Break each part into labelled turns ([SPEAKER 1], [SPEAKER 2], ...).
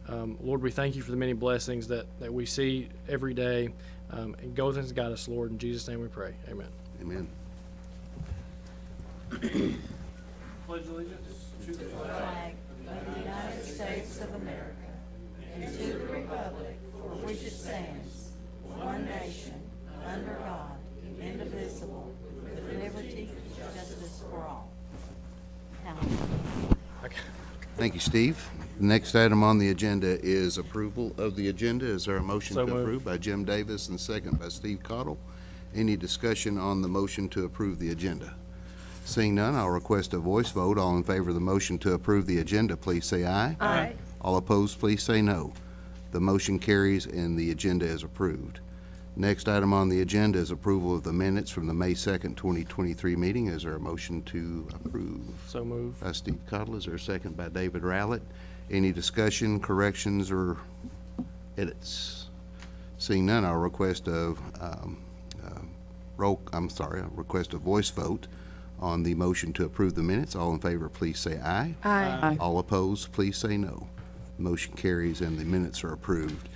[SPEAKER 1] Lord, we thank you for the many blessings that we see every day. And go with us and guide us, Lord. In Jesus' name we pray. Amen.
[SPEAKER 2] Amen.
[SPEAKER 1] Pledge allegiance to the
[SPEAKER 3] Flag of the United States of America and to the republic for which it stands, one nation, under God, indivisible, with liberty and justice for all. Now,
[SPEAKER 2] Thank you, Steve. The next item on the agenda is approval of the agenda. Is there a motion
[SPEAKER 1] So
[SPEAKER 2] to
[SPEAKER 1] moved.
[SPEAKER 2] approve by Jim Davis and second by Steve Cottle? Any discussion on the motion to approve the agenda? Seeing none, I'll request a voice vote. All in favor of the motion to approve the agenda, please say aye.
[SPEAKER 3] Aye.
[SPEAKER 2] All opposed, please say no. The motion carries and the agenda is approved. Next item on the agenda is approval of the minutes from the May 2nd, 2023 meeting. Is there a motion to approve?
[SPEAKER 1] So move.
[SPEAKER 2] By Steve Cottle. Is there a second by David Rowlett? Any discussion, corrections, or edits? Seeing none, I'll request a request a voice vote on the motion to approve the minutes. All in favor, please say aye.
[SPEAKER 3] Aye.
[SPEAKER 2] All opposed, please say no. Motion carries and the minutes are approved.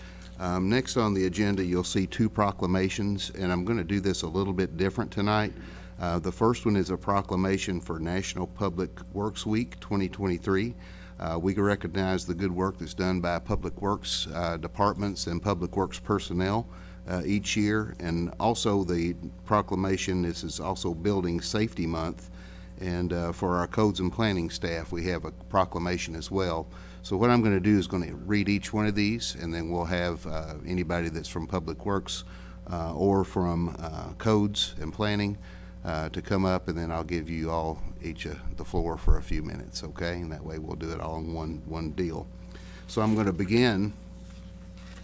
[SPEAKER 2] Next on the agenda, you'll see two proclamations, and I'm going to do this a little bit different tonight. The first one is a proclamation for National Public Works Week 2023. We recognize the good work that's done by Public Works departments and Public Works personnel each year, and also the proclamation, this is also Building Safety Month, and for our codes and planning staff, we have a proclamation as well. So what I'm going to do is going to read each one of these, and then we'll have anybody that's from Public Works or from codes and planning to come up, and then I'll give you all each the floor for a few minutes, okay? And that way we'll do it all in one deal. So I'm going to begin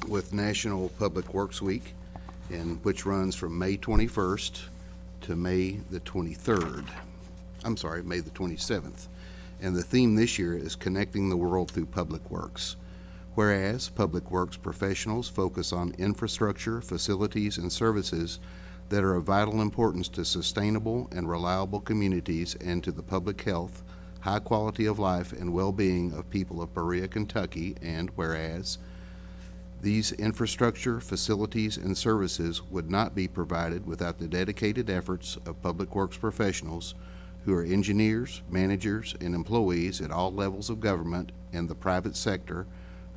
[SPEAKER 2] with National Public Works Week, which runs from May 21st to May the 23rd. I'm sorry, May the 27th. And the theme this year is Connecting the World Through Public Works. Whereas Public Works professionals focus on infrastructure, facilities, and services that are of vital importance to sustainable and reliable communities and to the public health, high quality of life, and well-being of people of Berea, Kentucky, and whereas these infrastructure, facilities, and services would not be provided without the dedicated efforts of Public Works professionals who are engineers, managers, and employees at all levels of government and the private sector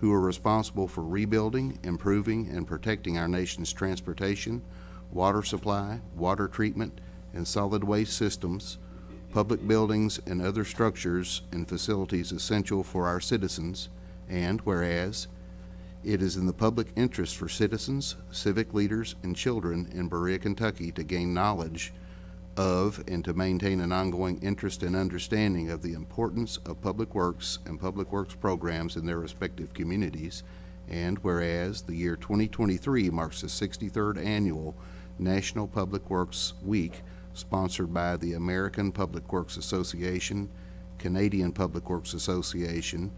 [SPEAKER 2] who are responsible for rebuilding, improving, and protecting our nation's transportation, water supply, water treatment, and solid waste systems, public buildings, and other structures and facilities essential for our citizens, and whereas it is in the public interest for citizens, civic leaders, and children in Berea, Kentucky to gain knowledge of and to maintain an ongoing interest and understanding of the importance of public works and public works programs in their respective communities, and whereas the year 2023 marks the 63rd annual National Public Works Week, sponsored by the American Public Works Association, Canadian Public Works Association,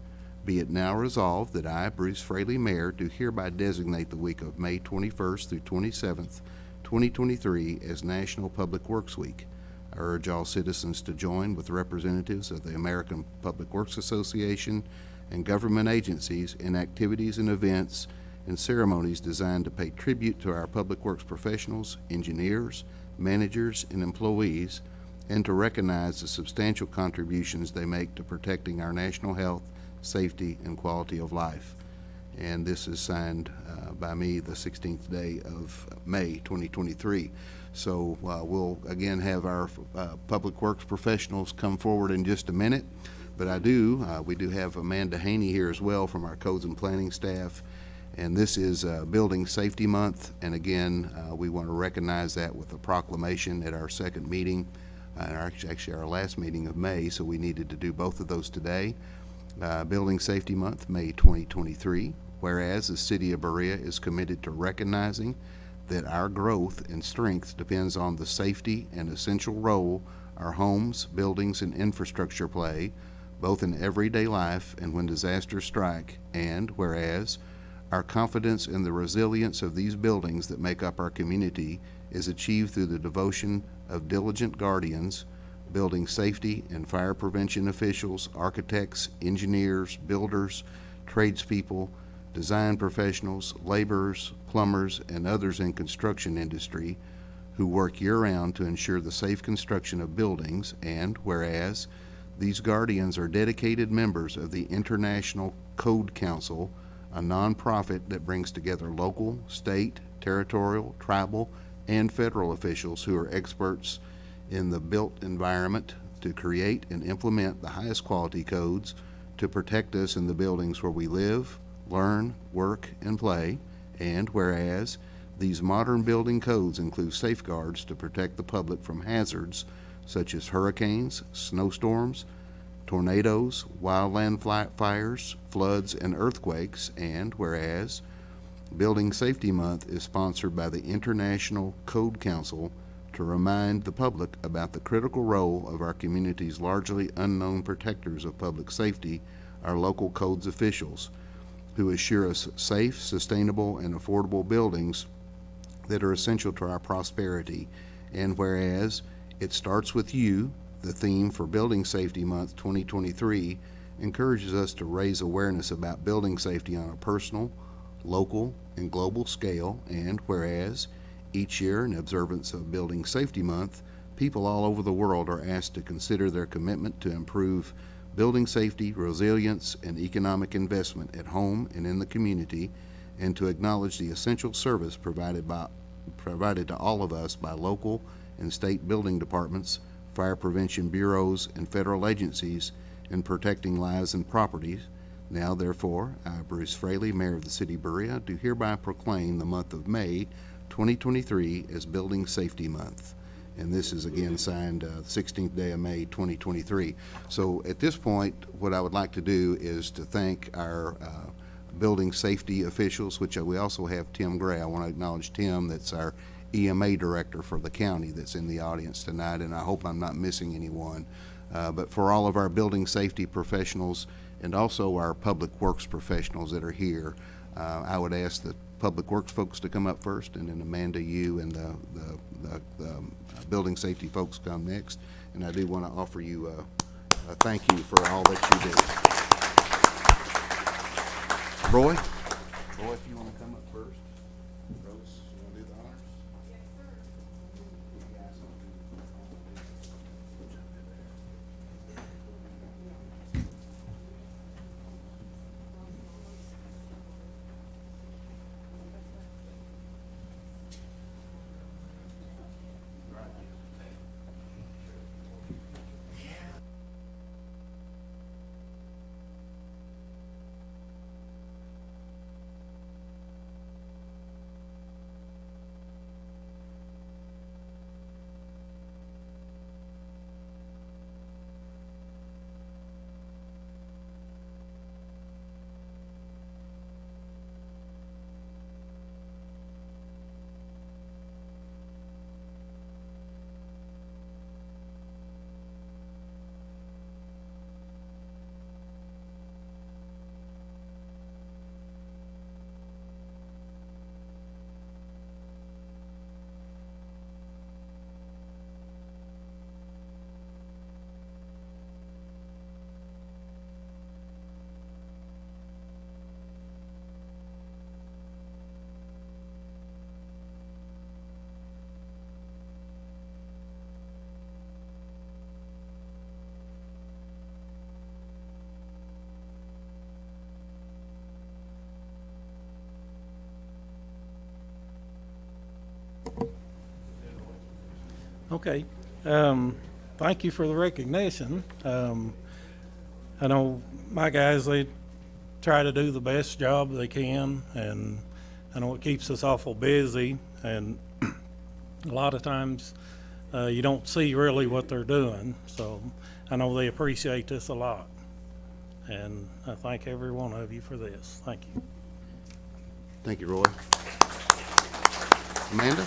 [SPEAKER 2] be it now resolved that I, Bruce Fraley, Mayor, do hereby designate the week of May 21st through 27th, 2023 as National Public Works Week. I urge all citizens to join with representatives of the American Public Works Association and government agencies in activities and events and ceremonies designed to pay tribute to our public works professionals, engineers, managers, and employees, and to recognize the substantial contributions they make to protecting our national health, safety, and quality of life. And this is signed by me the 16th day of May 2023. So we'll again have our public works professionals come forward in just a minute, but we do have Amanda Haney here as well from our codes and planning staff, and this is Building Safety Month, and again we want to recognize that with a proclamation at our second meeting, actually our last meeting of May, so we needed to do both of those today. Building Safety Month, May 2023, whereas the City of Berea is committed to recognizing that our growth and strength depends on the safety and essential role our homes, buildings, and infrastructure play, both in everyday life and when disasters strike, and whereas our confidence in the resilience of these buildings that make up our community is achieved through the devotion of diligent guardians, building safety and fire prevention officials, architects, engineers, builders, tradespeople, design professionals, laborers, plumbers, and others in construction industry who work year-round to ensure the safe construction of buildings, and whereas these guardians are dedicated members of the International Code Council, a nonprofit that brings together local, state, territorial, tribal, and federal officials who are experts in the built environment to create and implement the highest quality codes to protect us in the buildings where we live, learn, work, and play, and whereas these modern building codes include safeguards to protect the public from hazards such as hurricanes, snowstorms, tornadoes, wildland fires, floods, and earthquakes, and whereas Building Safety Month is sponsored by the International Code Council to remind the public about the critical role of our community's largely unknown protectors of public safety, our local codes officials, who assure us safe, sustainable, and affordable buildings that are essential to our prosperity. And whereas it starts with you, the theme for Building Safety Month 2023 encourages us to raise awareness about building safety on a personal, local, and global scale, and whereas each year in observance of Building Safety Month, people all over the world are asked to consider their commitment to improve building safety, resilience, and economic investment at home and in the community, and to acknowledge the essential service provided to all of us by local and state building departments, fire prevention bureaus, and federal agencies in protecting lives and properties. Now, therefore, I, Bruce Fraley, Mayor of the City of Berea, do hereby proclaim the month of May 2023 as Building Safety Month. And this is again signed 16th day of May 2023. So at this point, what I would like to do is to thank our building safety officials, which we also have Tim Gray. I want to acknowledge Tim, that's our EMA director for the county, that's in the audience tonight, and I hope I'm not missing anyone. But for all of our building safety professionals and also our public works professionals that are here, I would ask the public works folks to come up first, and then Amanda, you and the building safety folks come next. And I do want to offer you a thank you for all that you do. Roy, if you want to come up first. Rose, you want to do the honors? Yes, sir.
[SPEAKER 4] Okay. Thank you for the recognition. I know my guys, they try to do the best job they can, and I know it keeps us awful busy, and a lot of times you don't see really what they're doing. So I know they appreciate this a lot, and I thank every one of you for this. Thank you.
[SPEAKER 2] Thank you, Roy. Amanda?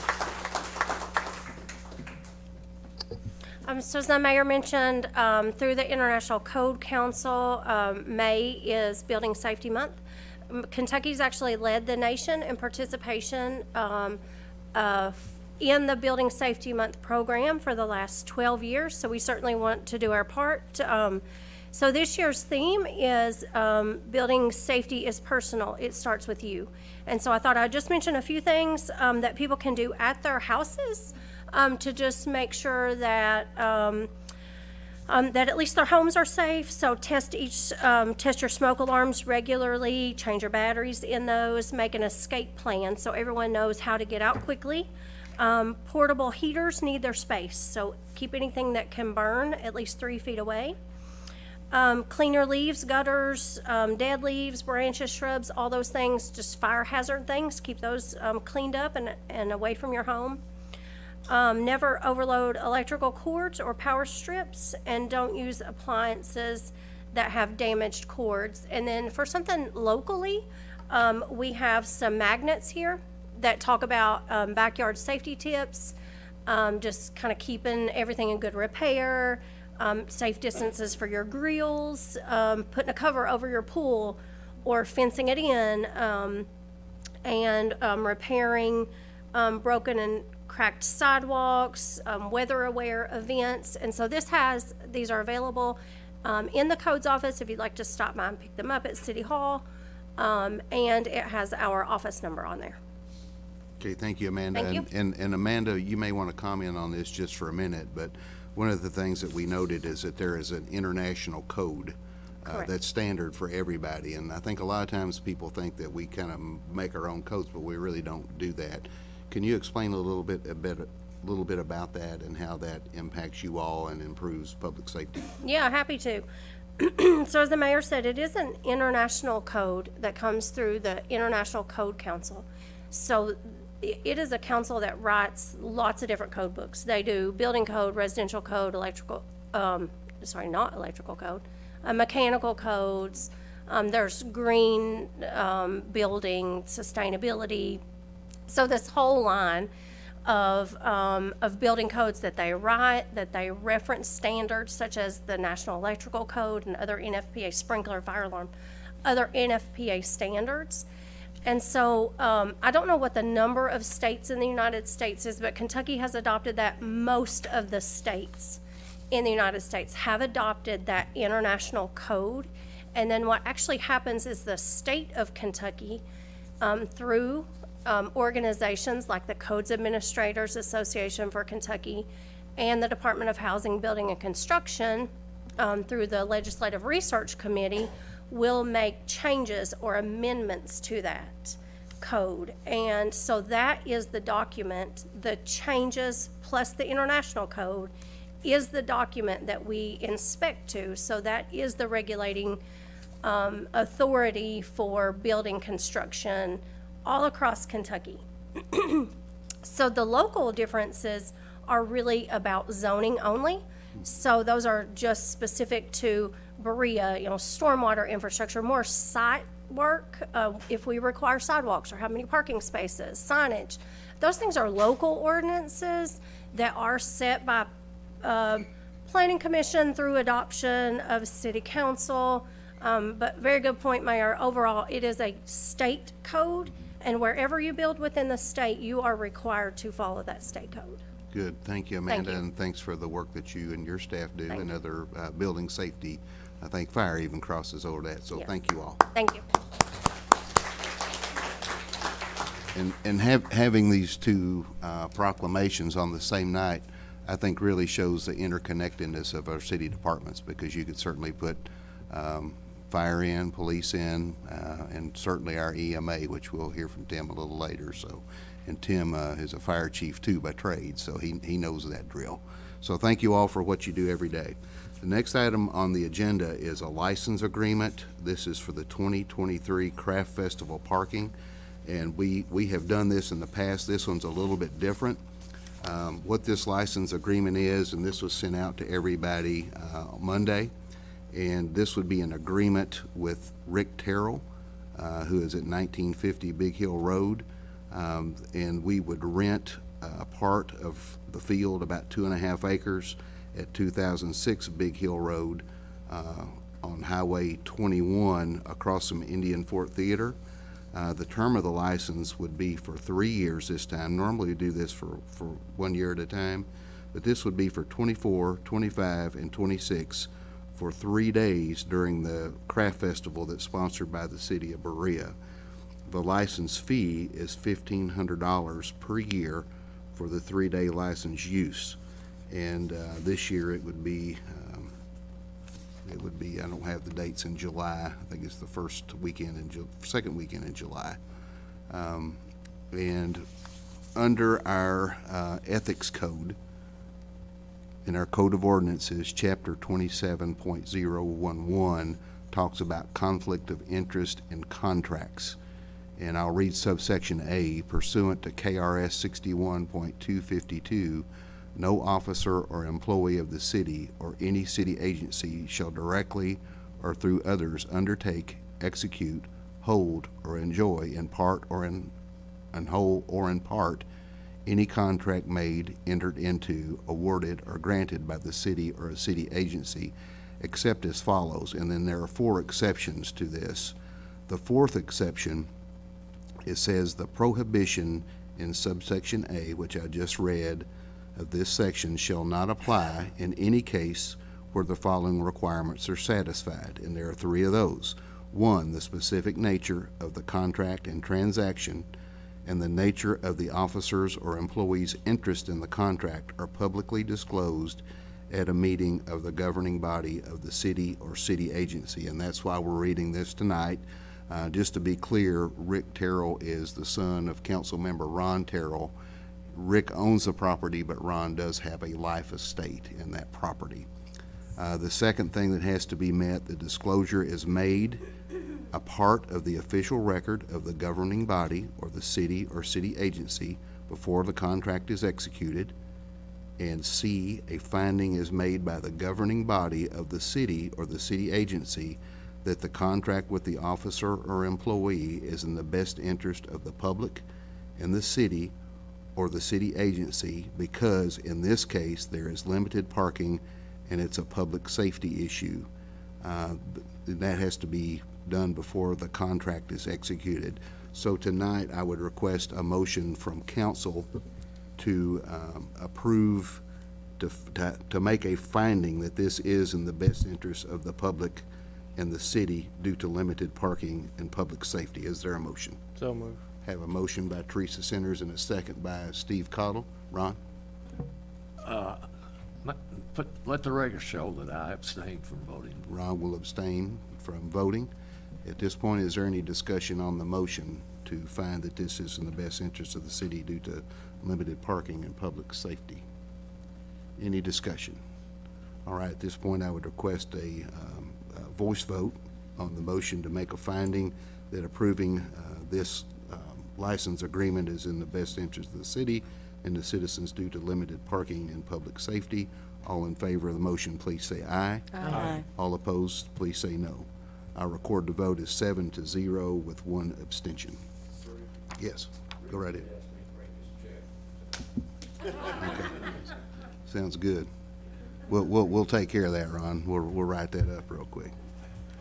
[SPEAKER 5] So as the mayor mentioned, through the International Code Council, May is Building Safety Month. Kentucky's actually led the nation in participation in the Building Safety Month program for the last 12 years, so we certainly want to do our part So this year's theme is building safety is personal. It starts with you. And so I thought I'd just mention a few things that people can do at their houses to just make sure that that at least their homes are safe. So test your smoke alarms regularly, change your batteries in those, make an escape plan so everyone knows how to get out quickly. Portable heaters need their space, so keep anything that can burn at least 3 feet away. Clean your leaves, gutters, dead leaves, branches, shrubs, all those things, just fire hazard things. Keep those cleaned up and away from your home. Never overload electrical cords or power strips, and don't use appliances that have damaged cords. And then for something locally, we have some magnets here that talk about backyard safety tips, just kind of keeping everything in good repair, safe distances for your grills, putting a cover over your pool or fencing it in, and repairing broken and cracked sidewalks, weather-aware events. And so these are available in the codes office if you'd like to stop by and pick them up at City Hall, and it has our office number on there.
[SPEAKER 2] Okay, thank you, Amanda.
[SPEAKER 5] Thank you.
[SPEAKER 2] And Amanda, you may want to comment on this just for a minute, but one of the things that we noted is that there is an international code
[SPEAKER 5] Correct.
[SPEAKER 2] that's standard for everybody. And I think a lot of times people think that we kind of make our own codes, but we really don't do that. Can you explain a little bit about that and how that impacts you all and improves public safety?
[SPEAKER 5] Yeah, happy to. So as the mayor said, it is an international code that comes through the International Code Council. So it is a council that writes lots of different code books. They do building code, residential code, not electrical code, mechanical codes. There's green building, sustainability. So this whole line of building codes that they write, that they reference standards such as the National Electrical Code and other NFPA sprinkler, fire alarm, other NFPA standards. And so I don't know what the number of states in the United States is, but Kentucky has adopted that. Most of the states in the United States have adopted that international code. And then what actually happens is the state of Kentucky, through organizations like the Codes Administrators Association for Kentucky and the Department of Housing, Building, and Construction, through the Legislative Research Committee, will make changes or amendments to that code. And so that is the document. The changes plus the international code is the document that we inspect to. So that is the regulating authority for building construction all across Kentucky. So the local differences are really about zoning only. So those are just specific to Berea, stormwater infrastructure, more site work, if we require sidewalks or how many parking spaces, signage. Those things are local ordinances that are set by Planning Commission through adoption of City Council. But very good point, Mayor. Overall, it is a state code, and wherever you build within the state, you are required to follow that state code.
[SPEAKER 2] Good, thank you, Amanda,
[SPEAKER 5] you.
[SPEAKER 2] and thanks for the work that you and your staff do
[SPEAKER 5] Thank
[SPEAKER 2] and
[SPEAKER 5] you.
[SPEAKER 2] other building safety. I think fire even crosses over that, so
[SPEAKER 5] Yes.
[SPEAKER 2] thank you all.
[SPEAKER 5] Thank you.
[SPEAKER 2] And having these two proclamations on the same night, I think really shows the interconnectedness of our city departments, because you could certainly put fire in, police in, and certainly our EMA, which we'll hear from Tim a little later. So, and Tim is a fire chief too by trade, so he knows that drill. So thank you all for what you do every day. The next item on the agenda is a license agreement. This is for the 2023 Craft Festival parking, and we have done this in the past. This one's a little bit different. What this license agreement is, and this was sent out to everybody Monday, and this would be an agreement with Rick Terrell, who is at 1950 Big Hill Road, and we would rent a part of the field, about 2.5 acres, at 2006 Big Hill Road on Highway 21 across from Indian Fort Theater. The term of the license would be for 3 years this time. Normally we do this for 1 year at a time, but this would be for 24, 25, and 26 for 3 days during the craft festival that's sponsored by the city of Berea. The license fee is $1,500 per year for the 3-day license use. And this year it would be, I don't have the dates in July. I think it's the second weekend in July. And under our ethics code, in our Code of Ordinances, Chapter 27.011 talks about conflict of interest in contracts. And I'll read subsection A. Pursuant to KRS 61.252, no officer or employee of the city or any city agency shall directly or through others undertake, execute, hold, or enjoy in part or in whole or in part any contract made, entered into, awarded, or granted by the city or a city agency, except as follows. And then there are 4 exceptions to this. The 4th exception, it says the prohibition in subsection A, which I just read, of this section shall not apply in any case where the following requirements are satisfied. And there are 3 of those. 1, the specific nature of the contract and transaction and the nature of the officer's or employee's interest in the contract are publicly disclosed at a meeting of the governing body of the city or city agency. And that's why we're reading this tonight. Just to be clear, Rick Terrell is the son of Councilmember Ron Terrell. Rick owns the property, but Ron does have a life estate in that property. The second thing that has to be met, the disclosure is made a part of the official record of the governing body or the city or city agency before the contract is executed. And C, a finding is made by the governing body of the city or the city agency that the contract with the officer or employee is in the best interest of the public and the city or the city agency because in this case there is limited parking and it's a public safety issue. That has to be done before the contract is executed. So tonight I would request a motion from council to approve, to make a finding that this is in the best interest of the public and the city due to limited parking and public safety. Is there a motion?
[SPEAKER 1] So move.
[SPEAKER 2] Have a motion by Teresa Centers and a second by Steve Cottle. Ron?
[SPEAKER 6] Let the record show that I abstained from voting.
[SPEAKER 2] Ron will abstain from voting. At this point, is there any discussion on the motion to find that this is in the best interest of the city due to limited parking and public safety? Any discussion? All right, at this point, I would request a voice vote on the motion to make a finding that approving this license agreement is in the best interest of the city and the citizens due to limited parking and public safety. All in favor of the motion, please say aye.
[SPEAKER 3] Aye.
[SPEAKER 2] All opposed, please say no. I record the vote as 7-0 with 1 abstention. Yes, go right ahead. Okay. Sounds good. We'll take care of that, Ron. We'll write that up real quick.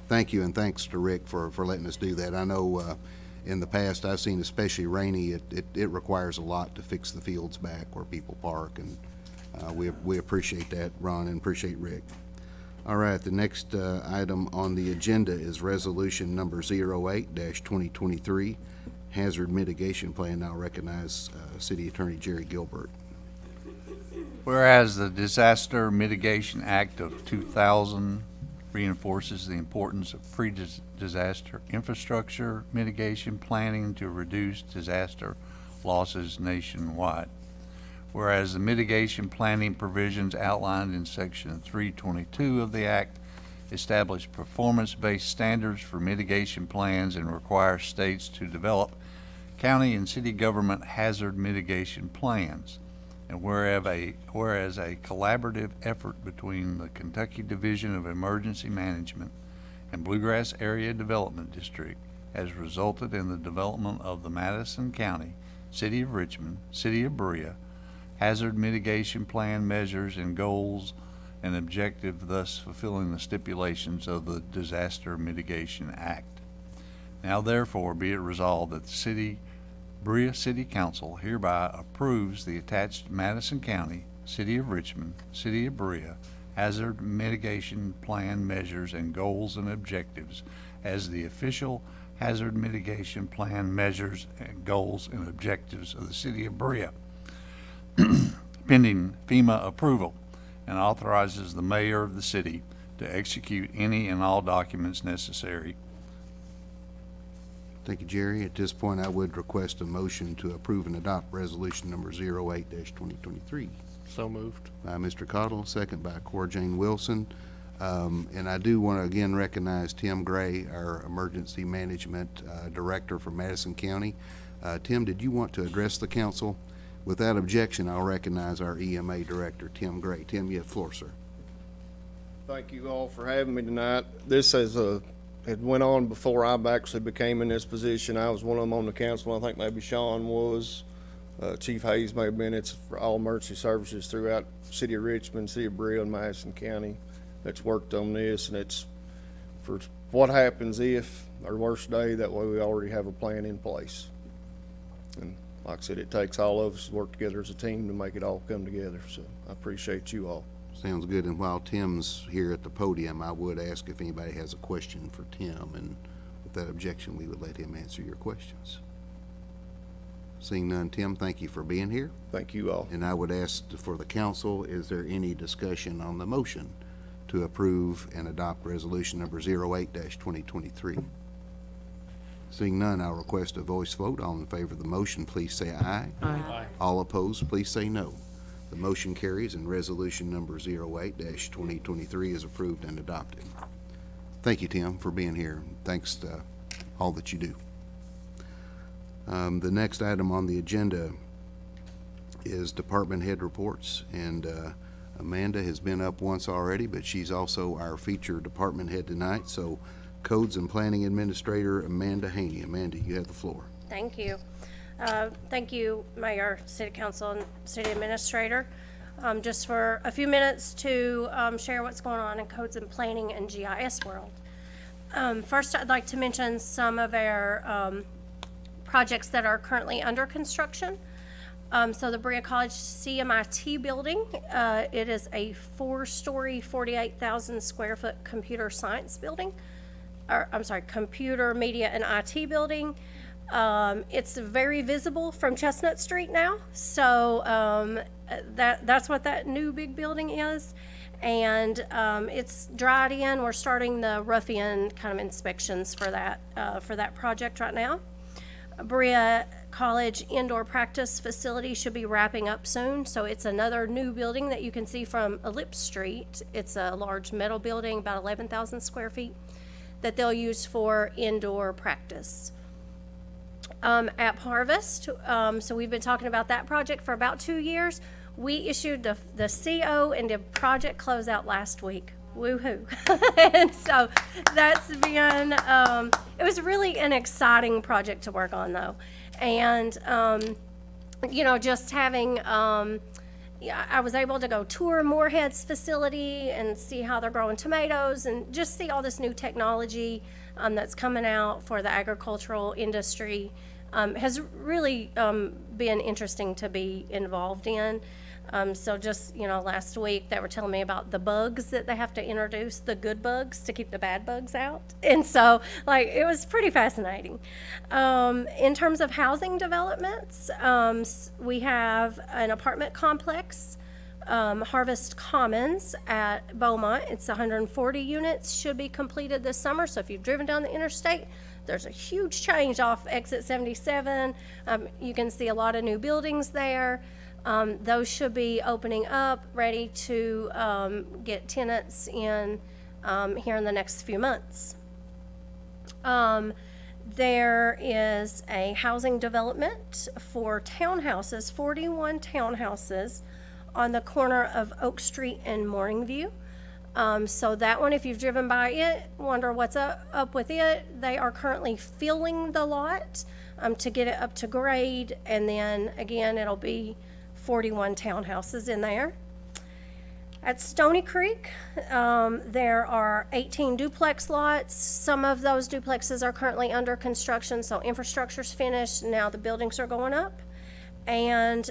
[SPEAKER 2] Thank you, and thanks to Rick for letting us do that. I know in the past I've seen, especially rainy, it requires a lot to fix the fields back where people park, and we appreciate that, Ron, and appreciate Rick. All right, the next item on the agenda is resolution number 08-2023, Hazard Mitigation Plan. I'll recognize City Attorney Jerry Gilbert.
[SPEAKER 7] Whereas the Disaster Mitigation Act of 2000 reinforces the importance of pre-disaster infrastructure mitigation planning to reduce disaster losses nationwide. Whereas the mitigation planning provisions outlined in Section 322 of the Act establish performance-based standards for mitigation plans and require states to develop county and city government hazard mitigation plans. And whereas a collaborative effort between the Kentucky Division of Emergency Management and Bluegrass Area Development District has resulted in the development of the Madison County, City of Richmond, City of Berea, hazard mitigation plan measures and goals and objective, thus fulfilling the stipulations of the Disaster Mitigation Act. Now therefore be it resolved that the Berea City Council hereby approves the attached Madison County, City of Richmond, City of Berea hazard mitigation plan measures and goals and objectives as the official hazard mitigation plan measures and goals and objectives of the city of Berea, pending FEMA approval, and authorizes the mayor of the city to execute any and all documents necessary.
[SPEAKER 2] Thank you, Jerry. At this point, I would request a motion to approve and adopt resolution number 08-2023.
[SPEAKER 1] So moved.
[SPEAKER 2] By Mr. Cottle, second by Cora Jane Wilson. And I do want to again recognize Tim Gray, our Emergency Management Director for Madison County. Tim, did you want to address the council? Without objection, I'll recognize our EMA Director, Tim Gray. Tim, you have the floor, sir.
[SPEAKER 8] Thank you all for having me tonight. This had went on before I actually became in this position. I was one of them on the council. I think maybe Sean was. Chief Hayes may have been. It's for all emergency services throughout the city of Richmond, city of Berea, and Madison County that's worked on this. And it's for what happens if, our worst day, that way we already have a plan in place. And like I said, it takes all of us to work together as a team to make it all come together. So I appreciate you all.
[SPEAKER 2] Sounds good. And while Tim's here at the podium, I would ask if anybody has a question for Tim, and with that objection, we would let him answer your questions. Seeing none, Tim, thank you for being here.
[SPEAKER 8] Thank you all.
[SPEAKER 2] And I would ask for the council, is there any discussion on the motion to approve and adopt resolution number 08-2023? Seeing none, I'll request a voice vote. All in favor of the motion, please say aye.
[SPEAKER 1] Aye.
[SPEAKER 2] All opposed, please say no. The motion carries and resolution number 08-2023 is approved and adopted. Thank you, Tim, for being here. Thanks to all that you do. The next item on the agenda is department head reports, and Amanda has been up once already, but she's also our featured department head tonight. So Codes and Planning Administrator Amanda Haney. Amanda, you have the floor.
[SPEAKER 5] Thank you. Thank you, Mayor, City Council, and City Administrator. Just for a few minutes to share what's going on in Codes and Planning and GIS world. First, I'd like to mention some of our projects that are currently under construction. So the Berea College CMIT building, it is a 4-story, 48,000 square foot computer science building. Computer, media, and IT building. It's very visible from Chestnut Street now, so that's what that new big building is. And it's dried in. We're starting the rough-in kind of inspections for that project right now. Berea College indoor practice facility should be wrapping up soon, so it's another new building that you can see from Ellipse Street. It's a large metal building, about 11,000 square feet, that they'll use for indoor practice. App Harvest, so we've been talking about that project for about 2 years. We issued the CO and did project closeout last week. Woo-hoo. And so that's been, it was really an exciting project to work on, though. And, just having, I was able to go tour Moorhead's facility and see how they're growing tomatoes and just see all this new technology that's coming out for the agricultural industry. Has really been interesting to be involved in. So just, last week they were telling me about the bugs that they have to introduce, the good bugs to keep the bad bugs out. And so, it was pretty fascinating. In terms of housing developments, we have an apartment complex, Harvest Commons at Beaumont. It's 140 units, should be completed this summer. So if you've driven down the interstate, there's a huge change off exit 77. You can see a lot of new buildings there. Those should be opening up, ready to get tenants in here in the next few months. There is a housing development for townhouses, 41 townhouses on the corner of Oak Street and Morningview. So that one, if you've driven by it, wonder what's up with it. They are currently filling the lot to get it up to grade, and then again, it'll be 41 townhouses in there. At Stony Creek, there are 18 duplex lots. Some of those duplexes are currently under construction, so infrastructure's finished. Now the buildings are going up. and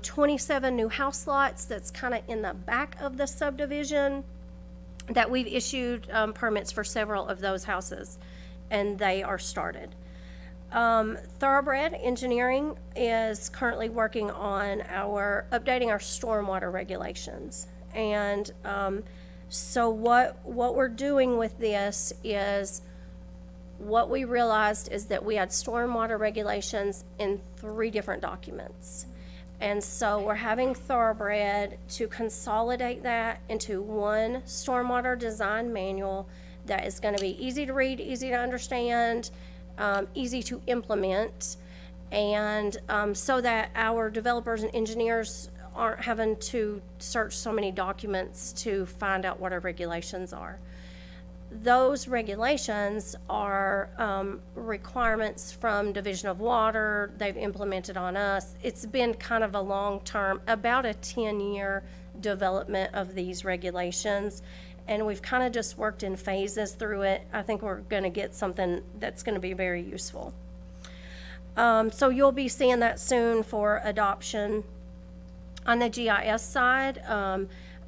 [SPEAKER 5] 27 new house lots that's kind of in the back of the subdivision that we've issued permits for several of those houses, and they are started. Thoroughbred Engineering is currently working on updating our stormwater regulations. And so what we're doing with this is, what we realized is that we had stormwater regulations in 3 different documents. And so we're having Thoroughbred to consolidate that into one stormwater design manual that is going to be easy to read, easy to understand, easy to implement, and so that our developers and engineers aren't having to search so many documents to find out what our regulations are. Those regulations are requirements from Division of Water. They've implemented on us. It's been kind of a long-term, about a 10-year development of these regulations, and we've kind of just worked in phases through it. I think we're going to get something that's going to be very useful. So you'll be seeing that soon for adoption. On the GIS side,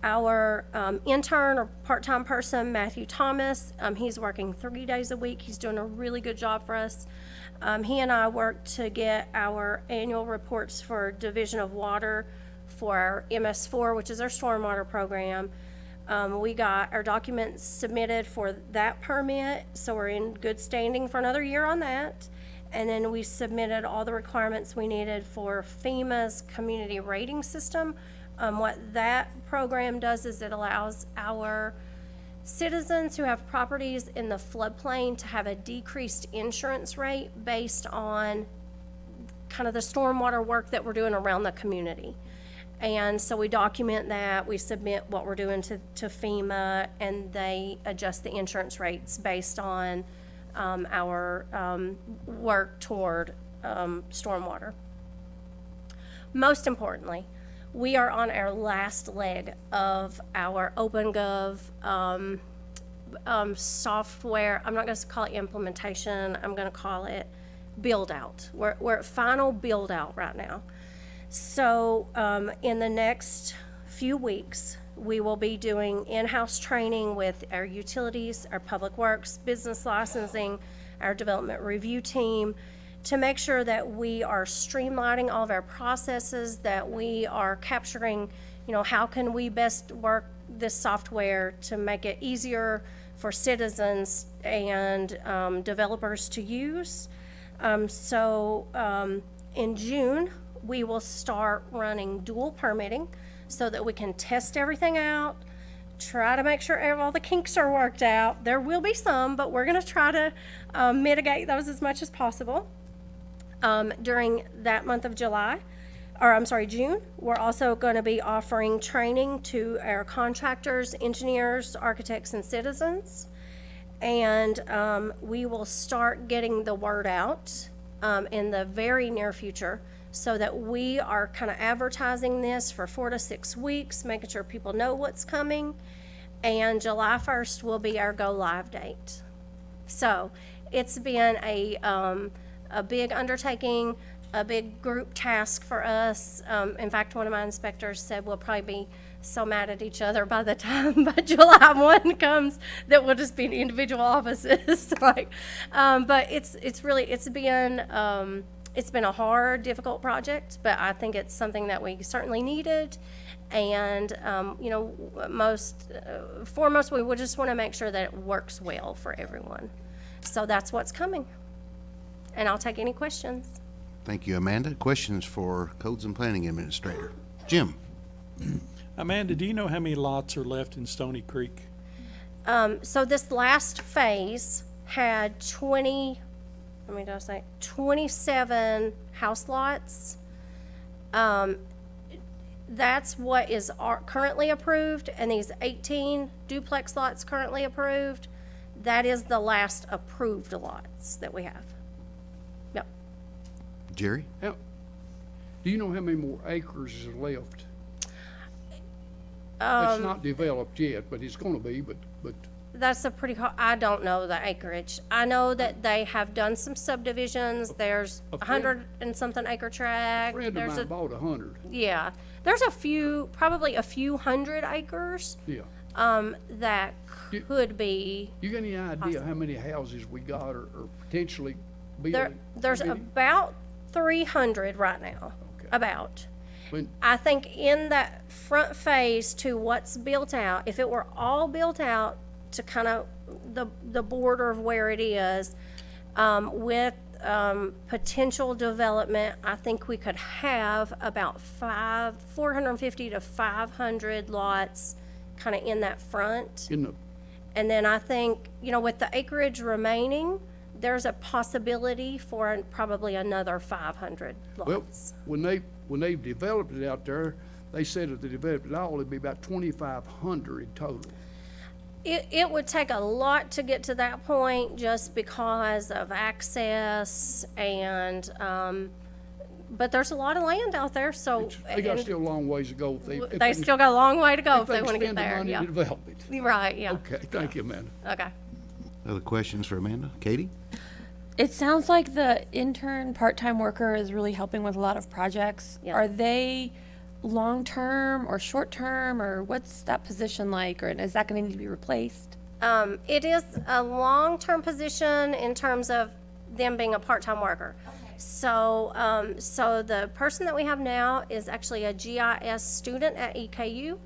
[SPEAKER 5] our intern or part-time person, Matthew Thomas, he's working 3 days a week. He's doing a really good job for us. He and I worked to get our annual reports for Division of Water for our MS4, which is our stormwater program. We got our documents submitted for that permit, so we're in good standing for another year on that. And then we submitted all the requirements we needed for FEMA's community rating system. What that program does is it allows our citizens who have properties in the floodplain to have a decreased insurance rate based on kind of the stormwater work that we're doing around the community. And so we document that, we submit what we're doing to FEMA, and they adjust the insurance rates based on our work toward stormwater. Most importantly, we are on our last leg of our OpenGov software. I'm not going to call it implementation. I'm going to call it build out. We're at final build out right now. So in the next few weeks, we will be doing in-house training with our utilities, our public works, business licensing, our development review team, to make sure that we are streamlining all of our processes, that we are capturing, how can we best work this software to make it easier for citizens and developers to use. In June, we will start running dual permitting so that we can test everything out, try to make sure all the kinks are worked out. There will be some, but we're going to try to mitigate those as much as possible. During that month of June, we're also going to be offering training to our contractors, engineers, architects, and citizens. And we will start getting the word out in the very near future, so that we are kind of advertising this for 4 to 6 weeks, making sure people know what's coming. And July 1st will be our go live date. So it's been a big undertaking, a big group task for us. In fact, one of my inspectors said we'll probably be so mad at each other by the time July 1 comes that we'll just be in individual offices. But it's been a hard, difficult project, but I think it's something that we certainly needed. And, foremost, we would just want to make sure that it works well for everyone. So that's what's coming. And I'll take any questions.
[SPEAKER 2] Thank you, Amanda. Questions for Codes and Planning Administrator? Jim?
[SPEAKER 9] Amanda, do you know how many lots are left in Stony Creek?
[SPEAKER 5] So this last phase had 27 house lots. That's what is currently approved, and these 18 duplex lots currently approved, that is the last approved lots that we have. Yep.
[SPEAKER 2] Jerry?
[SPEAKER 6] Do you know how many more acres is left? It's not developed yet, but it's gonna be, but
[SPEAKER 5] that's a pretty hard, I don't know the acreage. I know that they have done some subdivisions. There's a 100 and something acre tract.
[SPEAKER 6] Friend of
[SPEAKER 5] There's
[SPEAKER 6] mine
[SPEAKER 5] a,
[SPEAKER 6] bought 100,
[SPEAKER 5] yeah, there's a few, probably a few hundred acres,
[SPEAKER 6] yeah.
[SPEAKER 5] that could be,
[SPEAKER 6] You got any idea how many houses we got or potentially
[SPEAKER 5] there,
[SPEAKER 6] building?
[SPEAKER 5] there's
[SPEAKER 6] How many?
[SPEAKER 5] about 300 right now,
[SPEAKER 6] Okay.
[SPEAKER 5] about.
[SPEAKER 6] When-
[SPEAKER 5] I think in that front phase to what's built out, if it were all built out to kind of the border of where it is, with potential development, I think we could have about 450 to 500 lots kind of in that front.
[SPEAKER 6] In the,
[SPEAKER 5] And then I think, with the acreage remaining, there's a possibility for probably another 500
[SPEAKER 6] well,
[SPEAKER 5] lots.
[SPEAKER 6] when they developed it out there, they said if they developed it all, it'd be about 2,500 total.
[SPEAKER 5] It would take a lot to get to that point just because of access and, but there's a lot of land out there, so.
[SPEAKER 6] They got
[SPEAKER 5] and
[SPEAKER 6] still a long ways to go. If
[SPEAKER 5] They
[SPEAKER 6] can-
[SPEAKER 5] still got a long way to go if
[SPEAKER 6] they
[SPEAKER 5] they
[SPEAKER 6] can
[SPEAKER 5] want to get
[SPEAKER 6] spend the
[SPEAKER 5] there,
[SPEAKER 6] money
[SPEAKER 5] yeah.
[SPEAKER 6] to develop it.
[SPEAKER 5] Right, yeah,
[SPEAKER 6] Okay, thank you, Amanda.
[SPEAKER 5] okay.
[SPEAKER 2] Other questions for Amanda? Katie?
[SPEAKER 10] It sounds like the intern part-time worker is really helping with a lot of projects.
[SPEAKER 5] Yeah.
[SPEAKER 10] Are they long-term or short-term, or what's that position like, or is that going to need to be replaced?
[SPEAKER 5] It is a long-term position in terms of them being a part-time worker. So, so the person that we have now is actually a GIS student at EKU,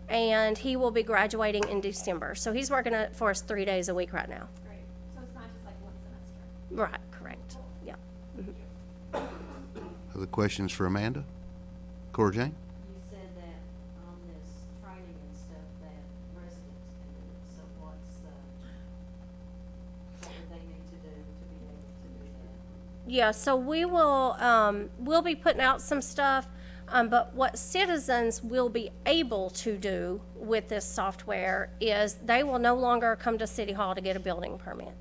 [SPEAKER 5] and he will be graduating in December. So he's working for us 3 days a week right now.
[SPEAKER 10] Great. So it's not just like one semester.
[SPEAKER 5] Right, correct, yeah.
[SPEAKER 2] Other questions for Amanda? Cora Jane?
[SPEAKER 3] You said that on this training and stuff that residents can do it, so what would they need to do to be able to do that?
[SPEAKER 5] Yeah, so we'll be putting out some stuff, but what citizens will be able to do with this software is they will no longer come to City Hall to get a building permit,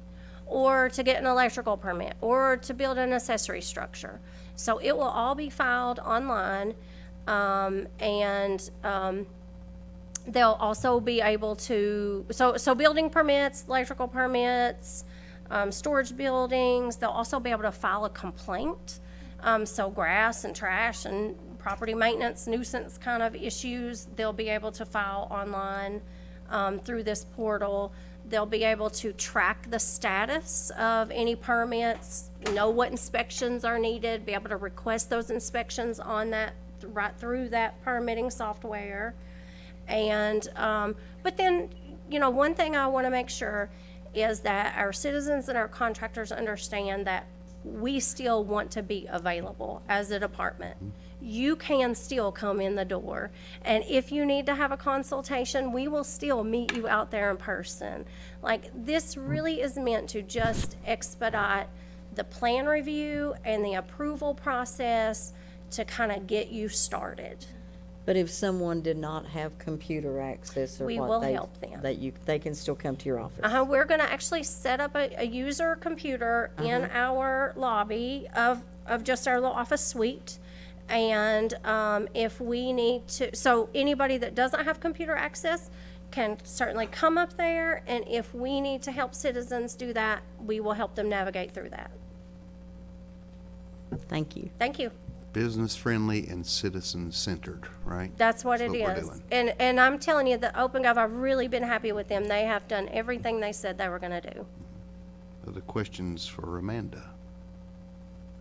[SPEAKER 5] or to get an electrical permit, or to build an accessory structure. So it will all be filed online, and they'll also be able to, so building permits, electrical permits, storage buildings, they'll also be able to file a complaint. So grass and trash and property maintenance, nuisance kind of issues, they'll be able to file online through this portal. They'll be able to track the status of any permits, know what inspections are needed, be able to request those inspections on that, right through that permitting software. And, but then, one thing I want to make sure is that our citizens and our contractors understand that we still want to be available as a department. You can still come in the door, and if you need to have a consultation, we will still meet you out there in person. Like, this really is meant to just expedite the plan review and the approval process to kind of get you started.
[SPEAKER 11] But if someone did not have computer access or
[SPEAKER 5] We
[SPEAKER 11] what,
[SPEAKER 5] will
[SPEAKER 11] they,
[SPEAKER 5] help them.
[SPEAKER 11] they can still come to your office?
[SPEAKER 5] We're gonna actually set up a user computer in our lobby of just our little office suite. And, if we need to, so anybody that doesn't have computer access can certainly come up there, and if we need to help citizens do that, we will help them navigate through that.
[SPEAKER 11] Thank you.
[SPEAKER 5] Thank you.
[SPEAKER 2] Business-friendly and citizen-centered, right?
[SPEAKER 5] That's what it
[SPEAKER 2] That's what we're
[SPEAKER 5] is.
[SPEAKER 2] doing.
[SPEAKER 5] And I'm telling you, the OpenGov, I've really been happy with them. They have done everything they said they were gonna do.
[SPEAKER 2] Other questions for Amanda?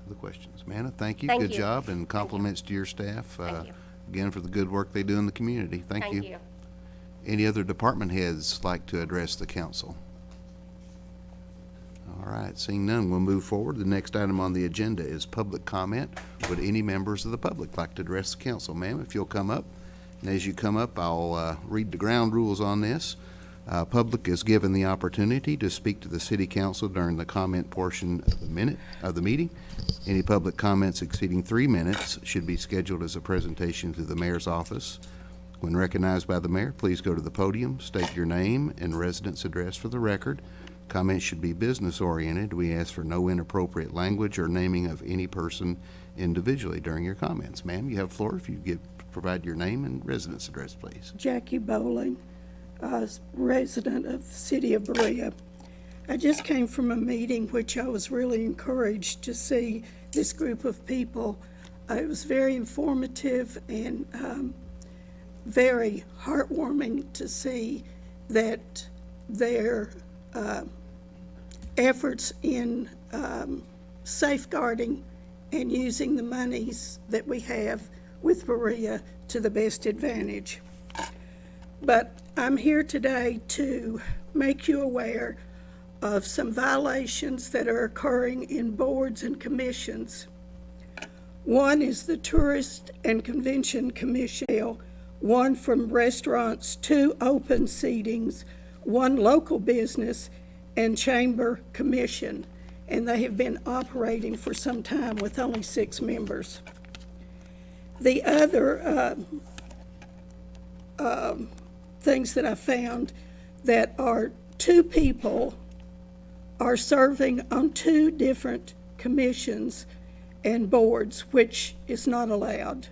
[SPEAKER 2] Other questions? Amanda, thank you.
[SPEAKER 5] Thank
[SPEAKER 2] Good
[SPEAKER 5] you.
[SPEAKER 2] job, and compliments to your staff.
[SPEAKER 5] Thank you.
[SPEAKER 2] Again, for the good work they do in the community. Thank you.
[SPEAKER 5] Thank you.
[SPEAKER 2] Any other department heads like to address the council? All right, seeing none, we'll move forward. The next item on the agenda is public comment. Would any members of the public like to address the council? Ma'am, if you'll come up. And as you come up, I'll read the ground rules on this. Public is given the opportunity to speak to the city council during the comment portion of the meeting. Any public comments exceeding 3 minutes should be scheduled as a presentation to the mayor's office. When recognized by the mayor, please go to the podium, state your name and residence address for the record. Comments should be business-oriented. We ask for no inappropriate language or naming of any person individually during your comments. Ma'am, you have the floor if you provide your name and residence address, please.
[SPEAKER 12] Jackie Bowling,
[SPEAKER 3] resident of the city of Berea. I just came from a meeting which I was really encouraged to see this group of people. It was very informative and very heartwarming to see that their efforts in safeguarding and using the monies that we have with Berea to the best advantage. But I'm here today to make you aware of some violations that are occurring in boards and commissions. One is the Tourist and Convention Commission, one from restaurants, 2 open seatings, 1 local business, and Chamber Commission. And they have been operating for some time with only 6 members. The other things that I found that are 2 people are serving on 2 different commissions and boards, which is not allowed.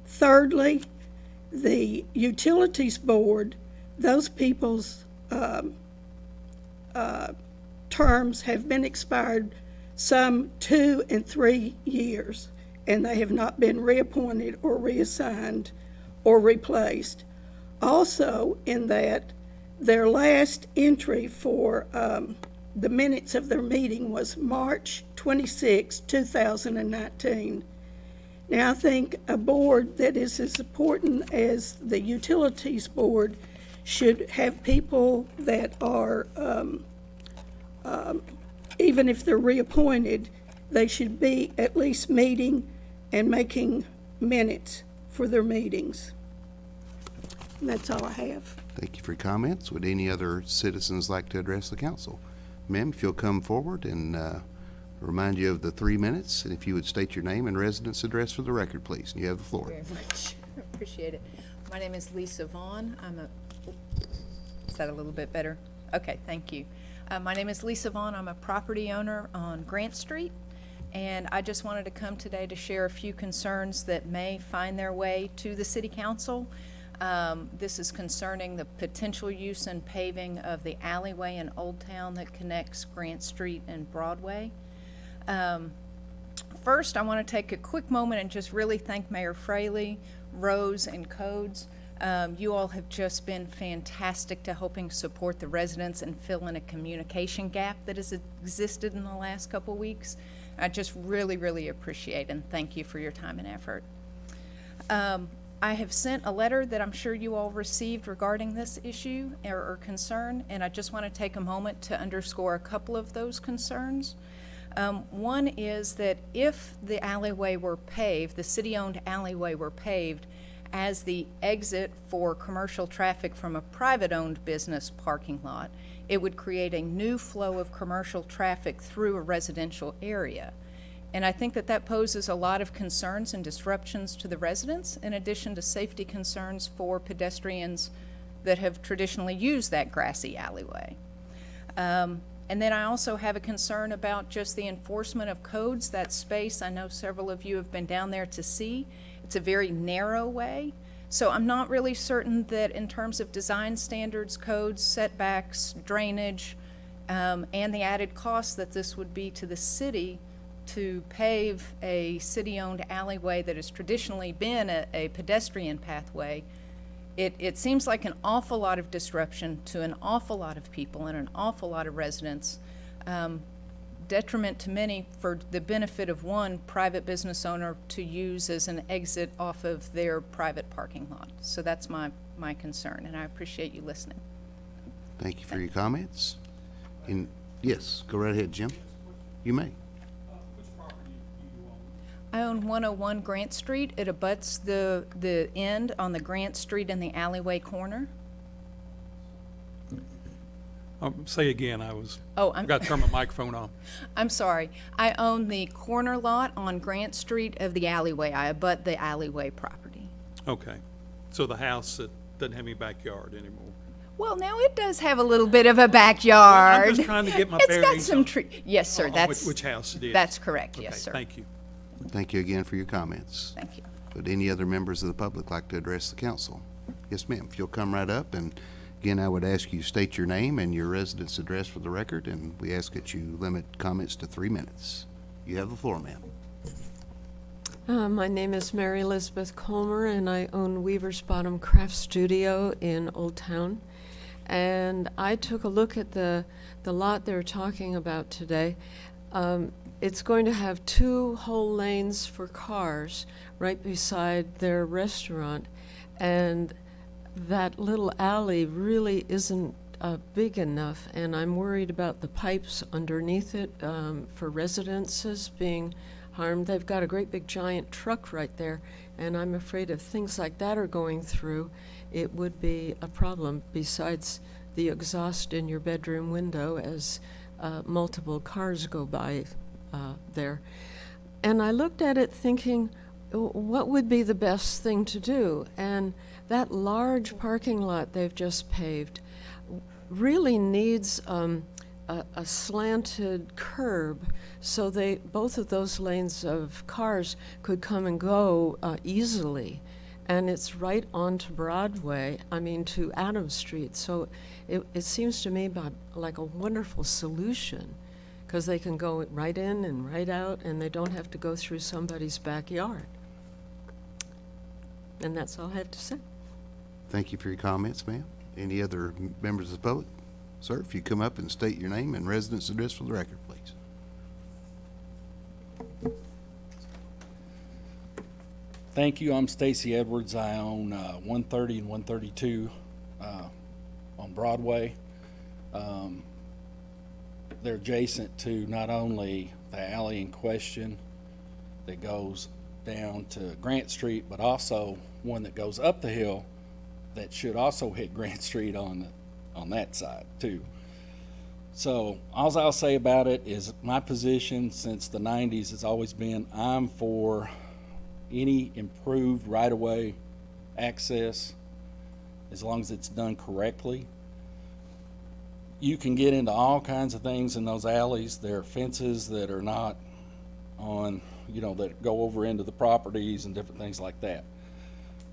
[SPEAKER 3] Thirdly, the Utilities Board, those people's terms have been expired some 2 and 3 years, and they have not been reappointed or reassigned or replaced. Also, in that their last entry for the minutes of their meeting was March 26, 2019. Now, I think a board that is as important as the Utilities Board should have people that are, even if they're reappointed, they should be at least meeting and making minutes for their meetings. And that's all I have.
[SPEAKER 2] Thank you for your comments. Would any other citizens like to address the council? Ma'am, if you'll come forward and remind you of the 3 minutes, and if you would state your name and residence address for the record, please. You have the floor.
[SPEAKER 12] Very much. Appreciate it. My name is Lisa Vaughn. Is that a little bit better? Okay, thank you. My name is Lisa Vaughn. I'm a property owner on Grant Street, and I just wanted to come today to share a few concerns that may find their way to the City Council. This is concerning the potential use and paving of the alleyway in Old Town that connects Grant Street and Broadway. First, I want to take a quick moment and just really thank Mayor Fraley, Rose, and Codes. You all have just been fantastic to helping support the residents and fill in a communication gap that has existed in the last couple weeks. I just really, really appreciate and thank you for your time and effort. I have sent a letter that I'm sure you all received regarding this issue or concern, and I just want to take a moment to underscore a couple of those concerns. One is that if the alleyway were paved, the city-owned alleyway were paved as the exit for commercial traffic from a private-owned business parking lot, it would create a new flow of commercial traffic through a residential area. And I think that that poses a lot of concerns and disruptions to the residents, in addition to safety concerns for pedestrians that have traditionally used that grassy alleyway. And then I also have a concern about just the enforcement of codes. That space, I know several of you have been down there to see. It's a very narrow way. So I'm not really certain that in terms of design standards, codes, setbacks, drainage, and the added cost that this would be to the city to pave a city-owned alleyway that has traditionally been a pedestrian pathway, it seems like an awful lot of disruption to an awful lot of people and an awful lot of residents, detriment to many for the benefit of one private business owner to use as an exit off of their private parking lot. So that's my concern, and I appreciate you listening.
[SPEAKER 2] Thank you for your comments. And yes, go right ahead, Jim. You may.
[SPEAKER 12] I own 101 Grant Street. It abuts the end on the Grant Street and the alleyway corner.
[SPEAKER 9] Say again, I
[SPEAKER 12] I'm
[SPEAKER 9] got to turn my microphone on.
[SPEAKER 12] I'm sorry. I own the corner lot on Grant Street of the alleyway. I abut the alleyway property.
[SPEAKER 9] Okay. So the house that doesn't have any backyard anymore.
[SPEAKER 12] Well, now it does have a little bit of a backyard.
[SPEAKER 9] I'm just trying to get my
[SPEAKER 12] It's got
[SPEAKER 9] bearings
[SPEAKER 12] some
[SPEAKER 9] on-
[SPEAKER 12] tree. Yes, sir.
[SPEAKER 9] on
[SPEAKER 12] That's
[SPEAKER 9] which house it is.
[SPEAKER 12] That's correct.
[SPEAKER 9] Okay,
[SPEAKER 12] Yes, sir.
[SPEAKER 9] Thank you.
[SPEAKER 2] Thank you again for your comments.
[SPEAKER 12] Thank you.
[SPEAKER 2] Would any other members of the public like to address the council? Yes, ma'am. If you'll come right up, and again, I would ask you state your name and your residence address for the record, and we ask that you limit comments to 3 minutes. You have the floor, ma'am.
[SPEAKER 13] My name is Mary Elizabeth Colmer, and I own Weaver's Bottom Craft Studio in Old Town. And I took a look at the lot they're talking about today. It's going to have 2 whole lanes for cars right beside their restaurant, and that little alley really isn't big enough, and I'm worried about the pipes underneath it for residences being harmed. They've got a great big giant truck right there, and I'm afraid if things like that are going through, it would be a problem, besides the exhaust in your bedroom window as multiple cars go by there. And I looked at it thinking, what would be the best thing to do? And that large parking lot they've just paved really needs a slanted curb so both of those lanes of cars could come and go easily. And it's right onto Broadway, to Adams Street. So it seems to me like a wonderful solution, because they can go right in and right out, and they don't have to go through somebody's backyard. And that's all I have to say.
[SPEAKER 2] Thank you for your comments, ma'am. Any other members of the public? Sir, if you come up and state your name and residence address for the record, please.
[SPEAKER 9] Thank you. I'm Stacy Edwards. I own 130 and 132 on Broadway. They're adjacent to not only the alley in question that goes down to Grant Street, but also one that goes up the hill that should also hit Grant Street on that side too. So all I'll say about it is my position since the 90s has always been I'm for any improved right-of-way access as long as it's done correctly. You can get into all kinds of things in those alleys. There are fences that are not on, that go over into the properties and different things like that.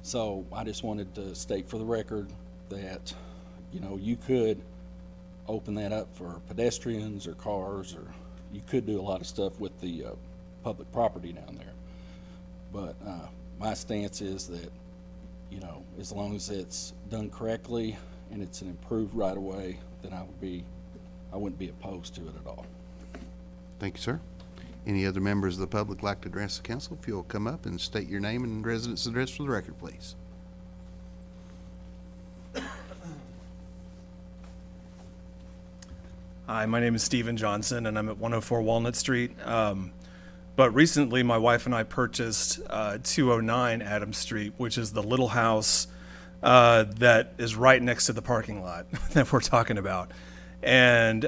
[SPEAKER 9] So I just wanted to state for the record that, you could open that up for pedestrians or cars, or you could do a lot of stuff with the public property down there. But my stance is that, as long as it's done correctly and it's an improved right-of-way, then I wouldn't be opposed to it at all.
[SPEAKER 2] Thank you, sir. Any other members of the public like to address the council? If you'll come up and state your name and residence address for the record, please.
[SPEAKER 14] Hi, my name is Stephen Johnson, and I'm at 104 Walnut Street. But recently, my wife and I purchased 209 Adams Street, which is the little house that is right next to the parking lot that we're talking about. And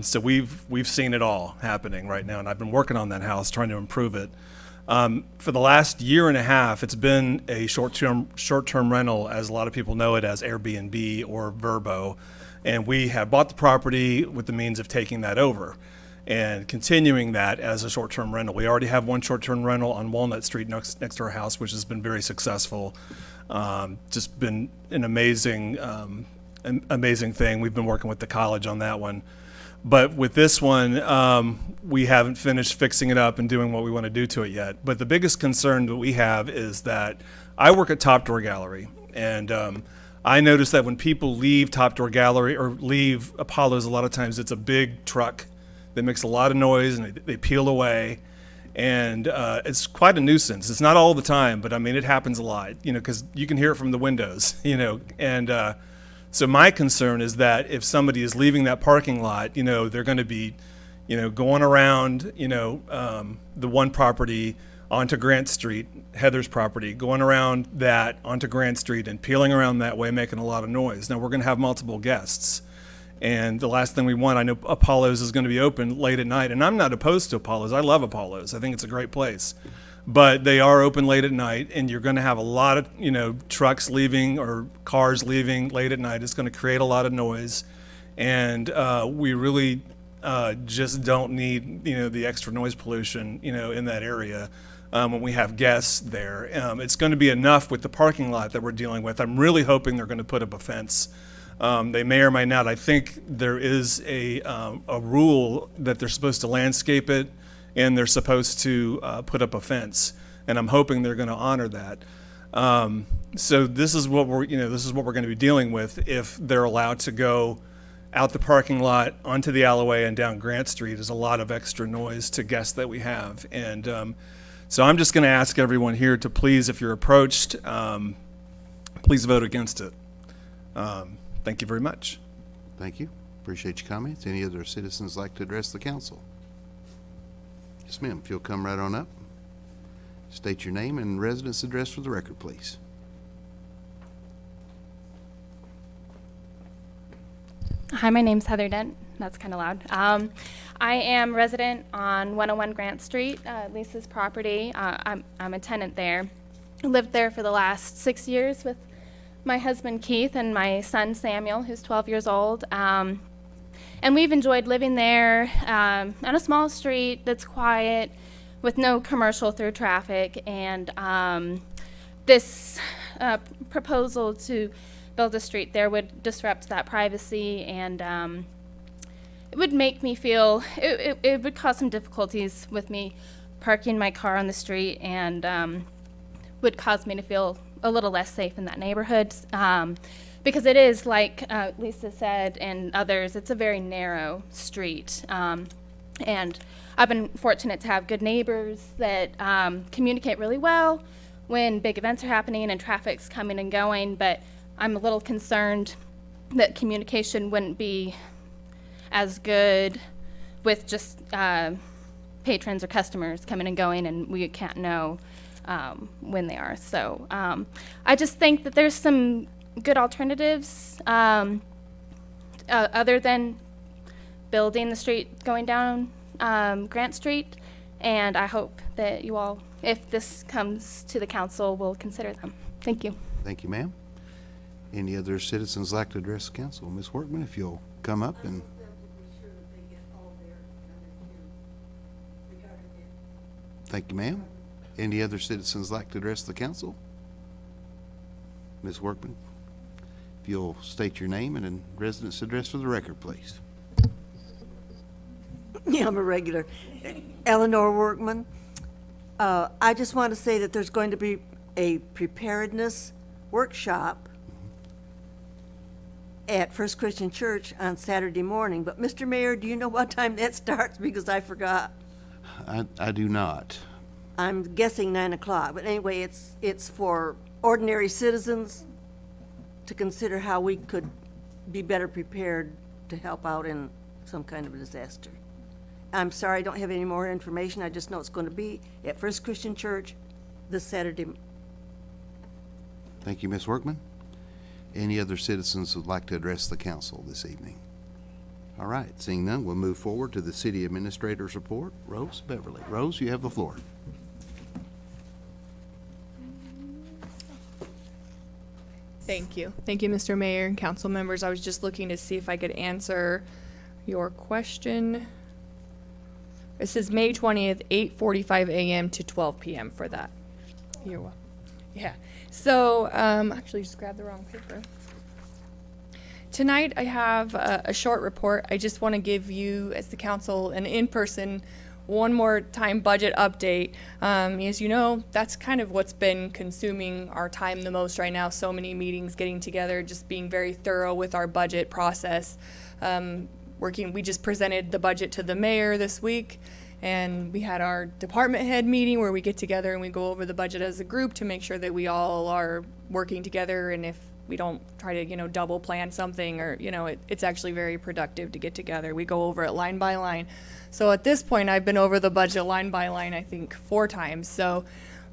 [SPEAKER 14] so we've seen it all happening right now, and I've been working on that house, trying to improve it. For the last year and a half, it's been a short-term rental, as a lot of people know it as Airbnb or Vrbo. And we have bought the property with the means of taking that over and continuing that as a short-term rental. We already have one short-term rental on Walnut Street next to our house, which has been very successful. Just been an amazing thing. We've been working with the college on that one. But with this one, we haven't finished fixing it up and doing what we want to do to it yet. But the biggest concern that we have is that I work at Top Door Gallery, and I notice that when people leave Top Door Gallery or leave Apollo's, a lot of times it's a big truck that makes a lot of noise and they peel away. And it's quite a nuisance. It's not all the time, but it happens a lot, because you can hear it from the windows, And so my concern is that if somebody is leaving that parking lot, they're going to be, going around, the one property onto Grant Street, Heather's property, going around that onto Grant Street and peeling around that way, making a lot of noise. Now, we're going to have multiple guests. And the last thing we want, I know Apollo's is going to be open late at night, and I'm not opposed to Apollo's. I love Apollo's. I think it's a great place. But they are open late at night, and you're going to have a lot of, trucks leaving or cars leaving late at night. It's going to create a lot of noise. And we really just don't need, the extra noise pollution, in that area. when we have guests there. It's going to be enough with the parking lot that we're dealing with. I'm really hoping they're going to put up a fence. They may or may not. I think there is a rule that they're supposed to landscape it and they're supposed to put up a fence. And I'm hoping they're going to honor that. So this is what we're going to be dealing with if they're allowed to go out the parking lot, onto the alleyway, and down Grant Street. Is a lot of extra noise to guests that we have. And so I'm just going to ask everyone here to please, if you're approached, please vote against it. Thank you very much.
[SPEAKER 2] Thank you. Appreciate your comments. Any other citizens like to address the council? Yes, ma'am. If you'll come right on up. State your name and residence address for the record, please.
[SPEAKER 15] Hi, my name's Heather Dent. That's kind of loud. I am resident on 101 Grant Street, Lisa's property. I'm a tenant there. I lived there for the last 6 years with my husband Keith and my son Samuel, who's 12 years old. And we've enjoyed living there on a small street that's quiet with no commercial through traffic. And this proposal to build a street there would disrupt that privacy, and it would make me feel, it would cause some difficulties with me parking my car on the street, and would cause me to feel a little less safe in that neighborhood, because it is, like Lisa said and others, it's a very narrow street. And I've been fortunate to have good neighbors that communicate really well when big events are happening and traffic's coming and going, but I'm a little concerned that communication wouldn't be as good with just patrons or customers coming and going, and we can't know when they are. So I just think that there's some good alternatives other than building the street going down Grant Street, and I hope that you all, if this comes to the council, will consider them. Thank you.
[SPEAKER 2] Thank you, ma'am. Any other citizens like to address the council? Ms. Workman, if you'll come up and. Thank you, ma'am. Any other citizens like to address the council? Ms. Workman, if you'll state your name and residence address for the record, please.
[SPEAKER 16] Yeah, I'm a regular. Eleanor Workman. I just want to say that there's going to be a preparedness workshop at First Christian Church on Saturday morning. But, Mr. Mayor, do you know what time that starts? Because I forgot.
[SPEAKER 2] I do not.
[SPEAKER 16] I'm guessing 9 o'clock. But anyway, it's for ordinary citizens to consider how we could be better prepared to help out in some kind of a disaster. I'm sorry I don't have any more information. I just know it's going to be at First Christian Church this Saturday.
[SPEAKER 2] Thank you, Ms. Workman. Any other citizens who would like to address the council this evening? All right, seeing none, we'll move forward to the city administrator's report. Rose Beverly. Rose, you have the floor.
[SPEAKER 17] Thank you. Thank you, Mr. Mayor and council members. I was just looking to see if I could answer your question. It says May 20th, 8:45 a.m. to 12 p.m. for that. You're welcome. Yeah. So, actually just grabbed the wrong paper. Tonight I have a short report. I just want to give you, as the council, an in-person, one more time budget update. As you know, that's kind of what's been consuming our time the most right now. So many meetings, getting together, just being very thorough with our budget process. We just presented the budget to the mayor this week, and we had our department head meeting where we get together and we go over the budget as a group to make sure that we all are working together, and if we don't try to, double plan something, or, it's actually very productive to get together. We go over it line by line. So at this point, I've been over the budget line by line, I think 4 times. So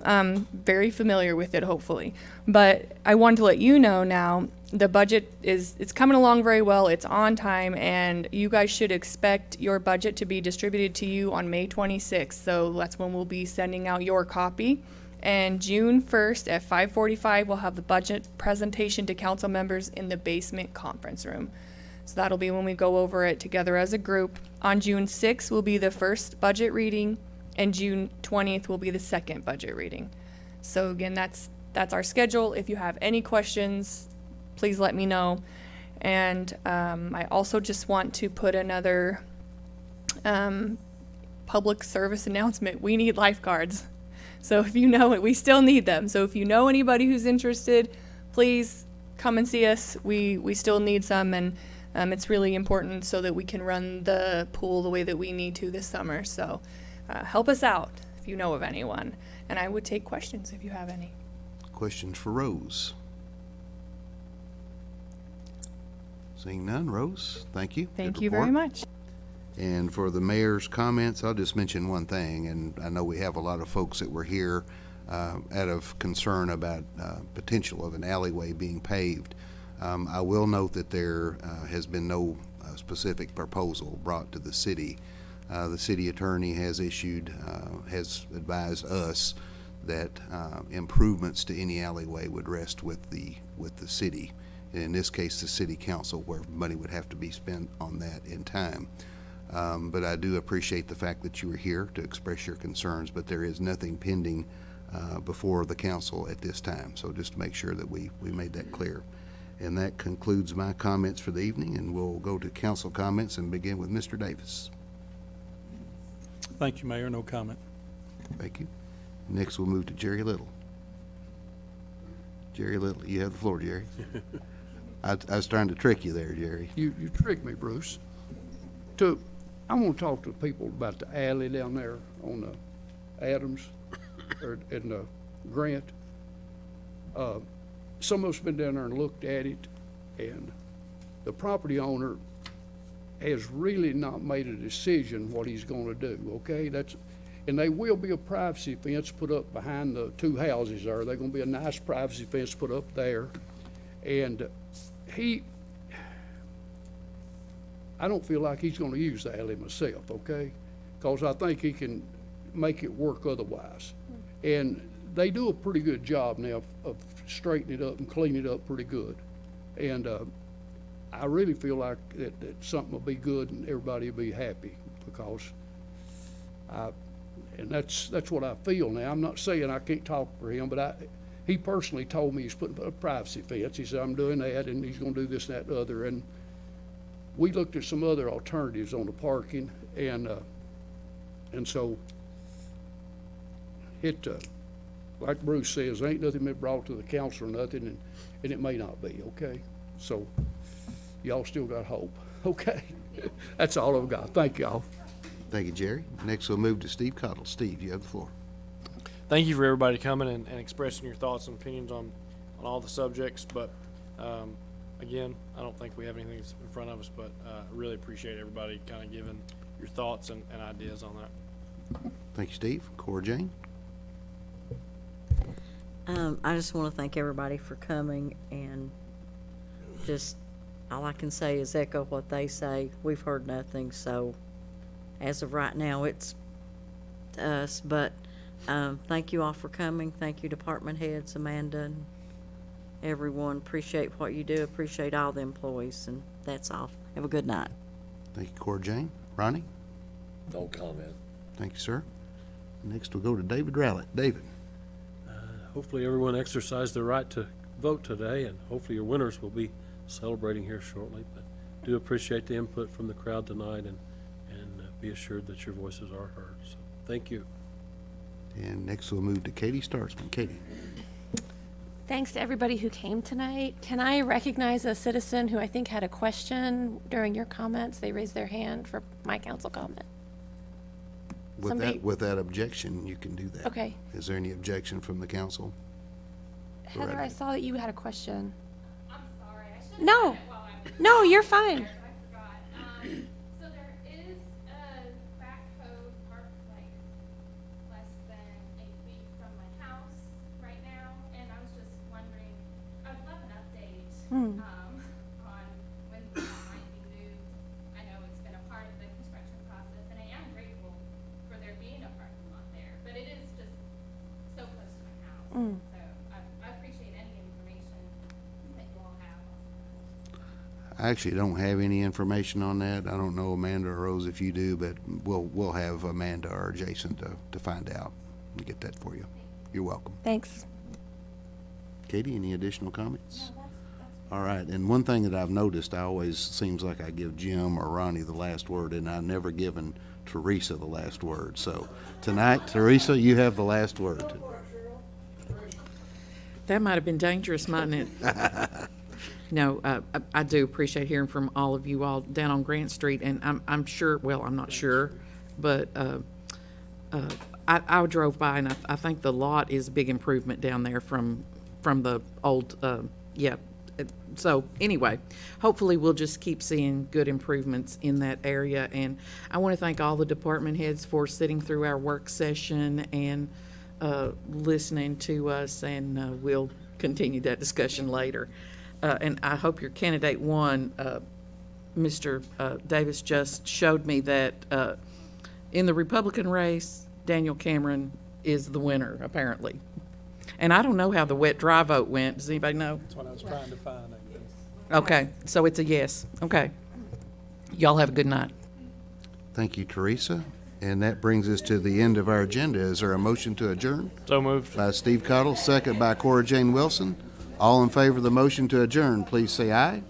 [SPEAKER 17] I'm very familiar with it, hopefully. But I wanted to let you know now, the budget it's coming along very well. It's on time, and you guys should expect your budget to be distributed to you on May 26th. So that's when we'll be sending out your copy. And June 1st at 5:45, we'll have the budget presentation to council members in the basement conference room. So that'll be when we go over it together as a group. On June 6th will be the first budget reading, and June 20th will be the second budget reading. So again, that's our schedule. If you have any questions, please let me know. And I also just want to put another public service announcement. We need lifeguards. So if you know it, we still need them. So if you know anybody who's interested, please come and see us. We still need some, and it's really important so that we can run the pool the way that we need to this summer. So help us out if you know of anyone. And I would take questions if you have any.
[SPEAKER 2] Questions for Rose? Seeing none, Rose, thank you.
[SPEAKER 17] Thank
[SPEAKER 2] Good
[SPEAKER 17] you very
[SPEAKER 2] report.
[SPEAKER 17] much.
[SPEAKER 2] And for the mayor's comments, I'll just mention one thing, and I know we have a lot of folks that were here out of concern about potential of an alleyway being paved. I will note that there has been no specific proposal brought to the city. The city attorney has has advised us that improvements to any alleyway would rest with the city. In this case, the city council, where money would have to be spent on that in time. But I do appreciate the fact that you were here to express your concerns, but there is nothing pending before the council at this time. So just to make sure that we made that clear. And that concludes my comments for the evening, and we'll go to council comments and begin with Mr. Davis.
[SPEAKER 4] Thank you, Mayor. No comment.
[SPEAKER 2] Thank you. Next, we'll move to Jerry Little. Jerry Little, you have the floor, Jerry. I was trying to trick you there, Jerry.
[SPEAKER 6] You tricked me, Bruce. I want to talk to people about the alley down there on Adams or in Grant. Some of us been down there and looked at it, and the property owner has really not made a decision what he's going to do. Okay, and there will be a privacy fence put up behind the two houses there. There's going to be a nice privacy fence put up there, and I don't feel like he's going to use the alley myself, okay? Because I think he can make it work otherwise. And they do a pretty good job now of straightening it up and cleaning it up pretty good. And I really feel like that something will be good and everybody will be happy, because and that's what I feel now. I'm not saying I can't talk for him, but he personally told me he's putting up a privacy fence. He said, I'm doing that, and he's going to do this, that, and the other. And we looked at some other alternatives on the parking, and so like Bruce says, ain't nothing been brought to the council or nothing, and it may not be, okay? So y'all still got hope, okay? That's all I've got. Thank y'all.
[SPEAKER 2] Thank you, Jerry. Next, we'll move to Steve Cottle. Steve, you have the floor.
[SPEAKER 1] Thank you for everybody coming and expressing your thoughts and opinions on all the subjects. But again, I don't think we have anything in front of us, but I really appreciate everybody kind of giving your thoughts and ideas on that.
[SPEAKER 2] Thank you, Steve. Cora Jane?
[SPEAKER 11] I just want to thank everybody for coming, and just all I can say is echo what they say. We've heard nothing, so as of right now, it's us. But thank you all for coming. Thank you, department heads, Amanda, and everyone. Appreciate what you do. Appreciate all the employees, and that's all. Have a good night.
[SPEAKER 2] Thank you, Cora Jane. Ronnie?
[SPEAKER 18] No comment.
[SPEAKER 2] Thank you, sir. Next, we'll go to David Rowlett. David?
[SPEAKER 18] Hopefully everyone exercised their right to vote today, and hopefully your winners will be celebrating here shortly. But do appreciate the input from the crowd tonight, and be assured that your voices are heard. So thank you.
[SPEAKER 2] And next, we'll move to Katie Starsman. Katie?
[SPEAKER 10] Thanks to everybody who came tonight. Can I recognize a citizen who I think had a question during your comments? They raised their hand for my council comment.
[SPEAKER 2] With that objection, you can do that.
[SPEAKER 10] Okay.
[SPEAKER 2] Is there any objection from the council?
[SPEAKER 10] Heather, I saw that you had a question.
[SPEAKER 15] I'm sorry. I should have
[SPEAKER 10] No.
[SPEAKER 15] done it while I was
[SPEAKER 10] No, you're fine.
[SPEAKER 15] I forgot. So there is a backhoe parked like less than 8 feet from my house right now, and I was just wondering, I would love an update on when that might be moved. I know it's been a part of the construction process, and I am grateful for there being a parking lot there, but it is just so close to my house. So I appreciate any information that you all have.
[SPEAKER 2] I actually don't have any information on that. I don't know, Amanda or Rose, if you do, but we'll have Amanda or Jason to find out and get that for you. You're welcome.
[SPEAKER 10] Thanks.
[SPEAKER 2] Katie, any additional comments? All right, and one thing that I've noticed, I always seems like I give Jim or Ronnie the last word, and I've never given Teresa the last word. So tonight, Teresa, you have the last word.
[SPEAKER 19] That might have been dangerous, mightn't it? No, I do appreciate hearing from all of you all down on Grant Street, and I'm sure, well, I'm not sure, but I drove by, and I think the lot is a big improvement down there from the old, yeah. So anyway, hopefully we'll just keep seeing good improvements in that area, and I want to thank all the department heads for sitting through our work session and listening to us, and we'll continue that discussion later. And I hope your candidate one, Mr. Davis, just showed me that in the Republican race, Daniel Cameron is the winner, apparently. And I don't know how the wet-dry vote went. Does anybody know?
[SPEAKER 4] That's what I was trying to find, I guess.
[SPEAKER 19] Okay, so it's a yes. Okay. Y'all have a good night.
[SPEAKER 2] Thank you, Teresa. And that brings us to the end of our agenda. Is there a motion to adjourn?
[SPEAKER 1] So moved.
[SPEAKER 2] By Steve Cottle, second by Cora Jane Wilson. All in favor of the motion to adjourn, please say aye.